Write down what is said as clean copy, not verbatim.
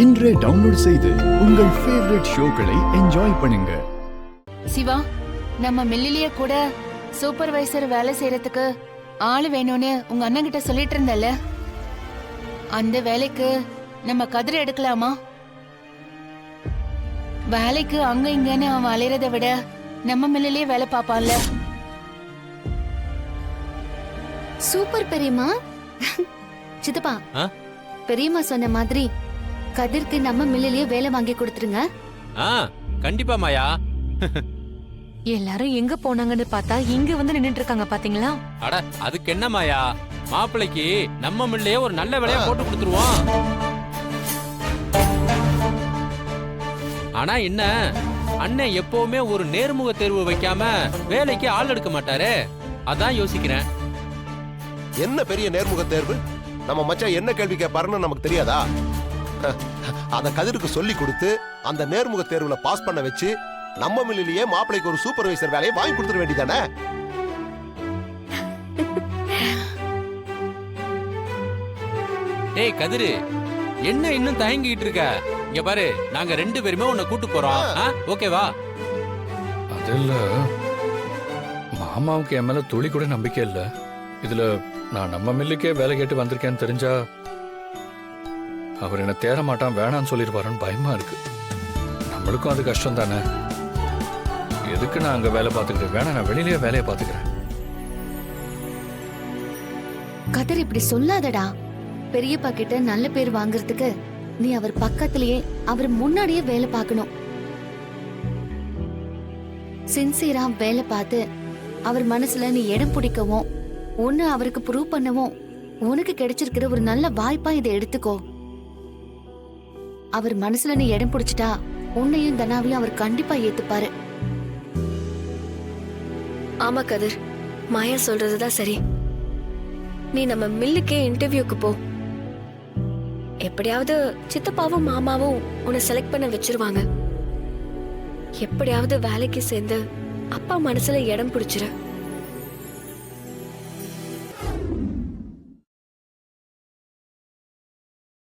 இன்றே டவுன்லோட் செய்து உங்கள் ஃபேவரட் ஷோக்களை என்ஜாய் பண்ணுங்க. சிவா, நம்ம மில்லிலேயே கூட சூப்பர்வைசர் வேலை செய்யறதுக்கு ஆளு வேணும்னு உங்க அண்ணன் கிட்ட சொல்லிட்டு இருந்தல, அந்த வேலைக்கு நம்ம கதிரை எடுக்கலாமா? வேலைக்கு அங்க இங்கன்னு அவன் அலையறதை விட நம்ம மில்லிலேயே வேலை பார்ப்பான்ல. சூப்பர் பெரியம்மா. சித்தப்பா, பெரியம்மா சொன்ன மாதிரி கதிர்க்கு நம்ம மில்லிலேயே வேலை வாங்கி கொடுத்துருங்க. கண்டிப்பா மாயா. எல்லாரும் எங்க போனாங்கன்னு பார்த்தா இங்க வந்து நின்னுட்டு இருக்காங்க பாத்தீங்களா? அட அதுக்கு என்ன மாயா, மாப்பிளைக்கு நம்ம மில்லையே ஒரு நல்ல வேலையா போட்டு கொடுத்துருவோம். ஆனா என்ன, அண்ணன் எப்பவுமே ஒரு நேர்முக தேர்வு வைக்காம வேலைக்கு ஆள் எடுக்க மாட்டாரு. அதான் யோசிக்கிறேன். என்ன பெரிய நேர்முக தேர்வு? நம்ம மச்சான் என்ன கேள்வி கேட்பாருன்னு நமக்கு தெரியாதா? அத கதிருக்கு சொல்லி கொடுத்து அந்த நேர்முக தேர்வுல பாஸ் பண்ண வச்சு நம்ம மில்லிலேயே மாப்பிளைக்கு ஒரு சூப்பர்வைசர் வேலையை வாங்கி கொடுத்துட வேண்டியதானே? ஏய் கதிரு, என்ன இன்னும் தயங்கிட்டு இருக்க? இங்க பாரு, நாங்க 2 பேருமே உன்னை கூட்டு போறோம். ஓகேவா? அது இல்ல, மாமாவுக்கு என் மேல துளி கூட நம்பிக்கை இல்ல. இதுல நான் நம்ம மில்லுக்கே வேலை கேட்டு வந்திருக்கேன்னு தெரிஞ்சா அவர் என்ன தேர மாட்டான், வேணான்னு சொல்லிருப்பாருன்னு பயமா இருக்கு. நம்மளுக்கும் அது கஷ்டம் தானே. எதுக்கு நான் அங்க வேலை பார்த்துக்கிட்டு, வேணா நான் வெளியிலேயே வேலையை பார்த்துக்கிறேன். கதிர் இப்படி சொல்லாதடா. பெரியப்பா கிட்ட நல்ல பேர் வாங்குறதுக்கு நீ அவர் பக்கத்திலேயே, அவர் முன்னாடியே வேலை பார்க்கணும். சின்சியரா வேலை பார்த்து அவர் மனசுல நீ இடம் பிடிக்கவும், ஒன்னு அவருக்கு ப்ரூவ் பண்ணவும் உனக்கு கிடைச்சிருக்கிற ஒரு நல்ல வாய்ப்பா இதை எடுத்துக்கோ. அவர் மனசுல நீ இடம் பிடிச்சிட்டா உன்னையும் தனாவையும் அவர் கண்டிப்பா ஏத்துப்பாரு. ஆமா கதிர், மாயா சொல்றதுதான் சரி. நீ நம்ம மில்லுக்கே இன்டர்வியூக்கு போ. எப்படியாவது சித்தப்பாவும் மாமாவும் உன்னை செலக்ட் பண்ண வச்சிருவாங்க. எப்படியாவது வேலைக்கு சேர்ந்து அப்பா மனசுல இடம் பிடிச்சிரு.